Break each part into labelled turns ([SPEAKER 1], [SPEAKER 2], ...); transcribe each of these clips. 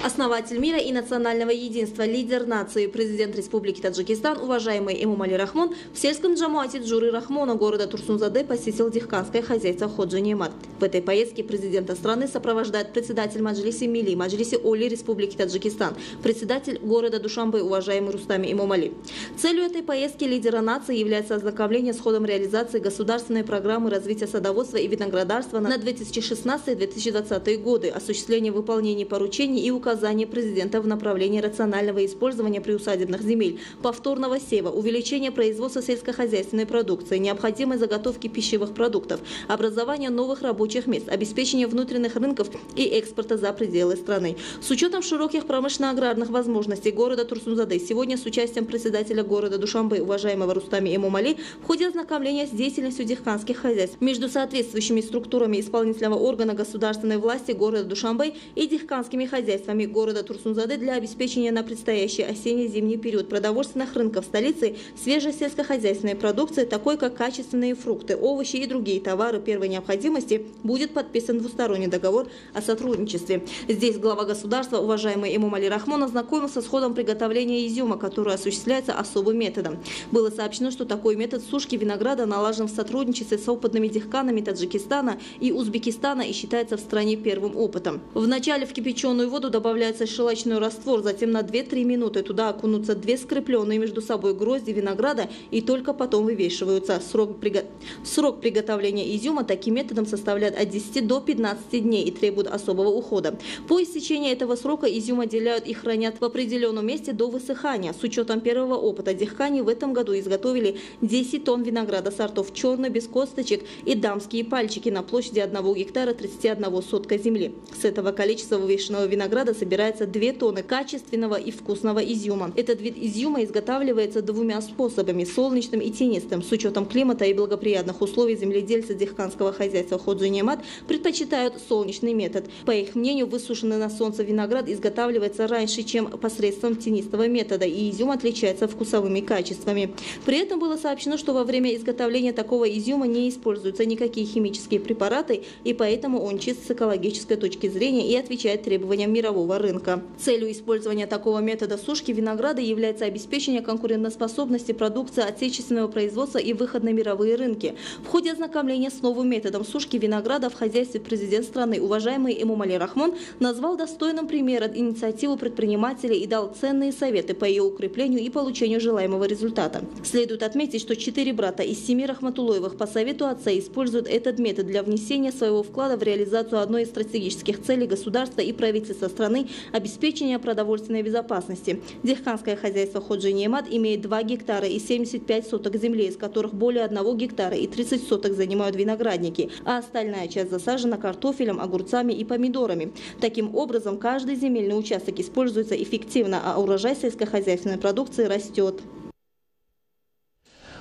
[SPEAKER 1] Основатель мира и национального единства, лидер нации, президент Республики Таджикистан, уважаемый Эмомали Рахмон, в сельском джамуате Джуры Рахмона города Турсунзаде посетил дихканское хозяйство Ходжи Неамат. В этой поездке президента страны сопровождает председатель Маджлиси Милли, Маджлиси Оли Республики Таджикистан, председатель города Душанбе, уважаемый Рустами Эмомали. Целью этой поездки лидера нации является ознакомление с ходом реализации государственной программы развития садоводства и виноградарства на 2016-2020 годы, осуществление выполнения поручений и указаний президента в направлении рационального использования приусадебных земель, повторного сева, увеличения производства сельскохозяйственной продукции, необходимой заготовки пищевых продуктов, образования новых рабочих мест, обеспечения внутренних рынков и экспорта за пределы страны. С учетом широких промышленно-аграрных возможностей города Турсунзаде, сегодня с участием председателя города Душанбе, уважаемого Рустами Эмомали, в ходе ознакомления с деятельностью дихканских хозяйств между соответствующими структурами исполнительного органа государственной власти города Душанбе и дихканскими хозяйствами города Турсунзаде для обеспечения на предстоящий осенне-зимний период продовольственных рынков столицы свежей сельскохозяйственной продукции, такой как качественные фрукты, овощи и другие товары первой необходимости, будет подписан двусторонний договор о сотрудничестве. Здесь глава государства, уважаемый Эмомали Рахмон, ознакомился с ходом приготовления изюма, который осуществляется особым методом. Было сообщено, что такой метод сушки винограда налажен в сотрудничестве с опытными дихканами Таджикистана и Узбекистана и считается в стране первым опытом. Вначале в кипяченую воду добавляется щелочной раствор, затем на 2-3 минуты туда окунутся 2 скрепленные между собой грозди винограда и только потом вывешиваются. Срок приготовления изюма таким методом составляет от 10 до 15 дней и требует особого ухода. По истечении этого срока изюм отделяют и хранят в определенном месте до высыхания. С учетом первого опыта дихкани в этом году изготовили 10 тонн винограда сортов черный, без косточек и дамские пальчики на площади 1 гектара 31 сотка земли. С этого количества вывешенного винограда собирается 2 тонны качественного и вкусного изюма. Этот вид изюма изготавливается 2 способами – солнечным и тенистым. С учетом климата и благоприятных условий земледельцы дихканского хозяйства Ходжи Неамат предпочитают солнечный метод. По их мнению, высушенный на солнце виноград изготавливается раньше, чем посредством тенистого метода, и изюм отличается вкусовыми качествами. При этом было сообщено, что во время изготовления такого изюма не используются никакие химические препараты, и поэтому он чист с экологической точки зрения и отвечает требованиям мирового рынка. Целью использования такого метода сушки винограда является обеспечение конкурентоспособности продукции отечественного производства и выход на мировые рынки. В ходе ознакомления с новым методом сушки винограда в хозяйстве президент страны, уважаемый Эмомали Рахмон, назвал достойным примером инициативу предпринимателей и дал ценные советы по ее укреплению и получению желаемого результата. Следует отметить, что 4 брата из 7 Рахматуллоевых по совету отца используют этот метод для внесения своего вклада в реализацию одной из стратегических целей государства и правительства страны – обеспечения продовольственной безопасности. Дихканское хозяйство Ходжи Неамат имеет 2 гектара и 75 соток земли, из которых более 1 гектара и 30 соток занимают виноградники, а остальная часть засажена картофелем, огурцами и помидорами. Таким образом, каждый земельный участок используется эффективно, а урожай сельскохозяйственной продукции растет.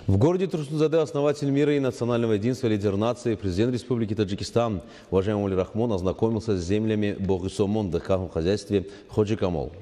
[SPEAKER 2] В городе Турсунзаде основатель мира и национального единства, лидер нации, президент Республики Таджикистан, уважаемый Эмомали Рахмон, ознакомился с землями Богысомон в дихканском хозяйстве Ходжи Камол.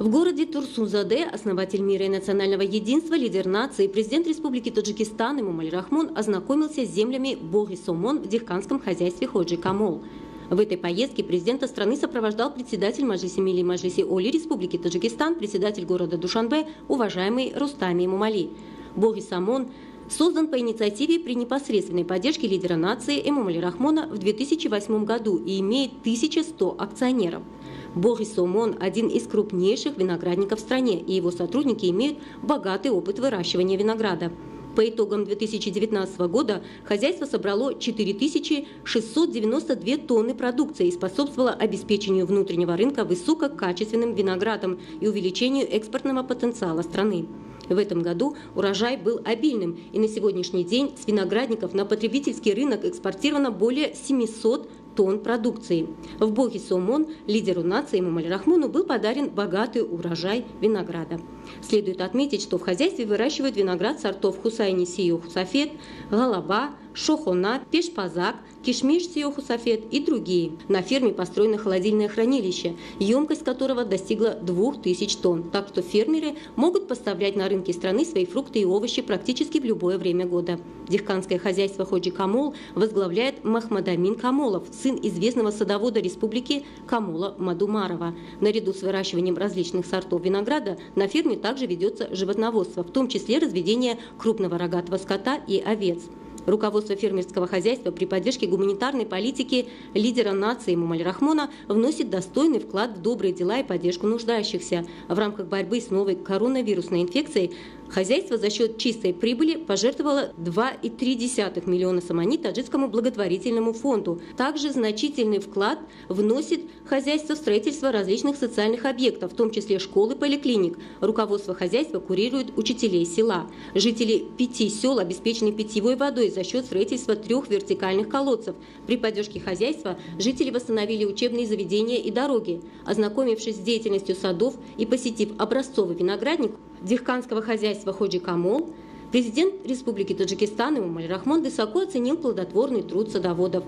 [SPEAKER 3] В городе Турсунзаде основатель мира и национального единства, лидер нации, президент Республики Таджикистан Эмомали Рахмон ознакомился с землями Богысомон в дихканском хозяйстве Ходжи Камол. В этой поездке президента страны сопровождал председатель Маджлиси Милли Маджлиси Оли Республики Таджикистан, председатель города Душанбе, уважаемый Рустами Эмомали. Богысомон создан по инициативе при непосредственной поддержке лидера нации Эмомали Рахмона в 2008 году и имеет 1100 акционеров. Богысомон – один из крупнейших виноградников в стране, и его сотрудники имеют богатый опыт выращивания винограда. По итогам 2019 года хозяйство собрало 4692 тонны продукции и способствовало обеспечению внутреннего рынка высококачественным виноградом и увеличению экспортного потенциала страны. В этом году урожай был обильным, и на сегодняшний день с виноградников на потребительский рынок экспортировано более 700 тонн продукции. В Богысомон лидеру нации Эмомали Рахмону был подарен богатый урожай винограда. Следует отметить, что в хозяйстве выращивают виноград сортов Хусайни Сио Хусафет, Галаба, Шохона, Пешпазак, Кишмиш Сиохусафет и другие. На ферме построено холодильное хранилище, емкость которого достигла 2000 тонн. Так что фермеры могут поставлять на рынки страны свои фрукты и овощи практически в любое время года. Дихканское хозяйство Ходжи Камол возглавляет Махмадамин Камолов, сын известного садовода республики Камола Мадумарова. Наряду с выращиванием различных сортов винограда на ферме также ведется животноводство, в том числе разведение крупного рогатого скота и овец. Руководство фермерского хозяйства при поддержке гуманитарной политики лидера нации Эмомали Рахмона вносит достойный вклад в добрые дела и поддержку нуждающихся. В рамках борьбы с новой коронавирусной инфекцией хозяйство за счет чистой прибыли пожертвовало 2,3 миллиона самани таджикскому благотворительному фонду. Также значительный вклад вносит хозяйство в строительство различных социальных объектов, в том числе школ и поликлиник. Руководство хозяйства курирует учителей села. Жители 5 сел обеспечены питьевой водой за счет строительства 3 вертикальных колодцев. При поддержке хозяйства жители восстановили учебные заведения и дороги. Ознакомившись с деятельностью садов и посетив образцовый виноградник Дихканского хозяйства Ходжи Камол, президент Республики Таджикистан Эмомали Рахмон высоко оценил плодотворный труд садоводов.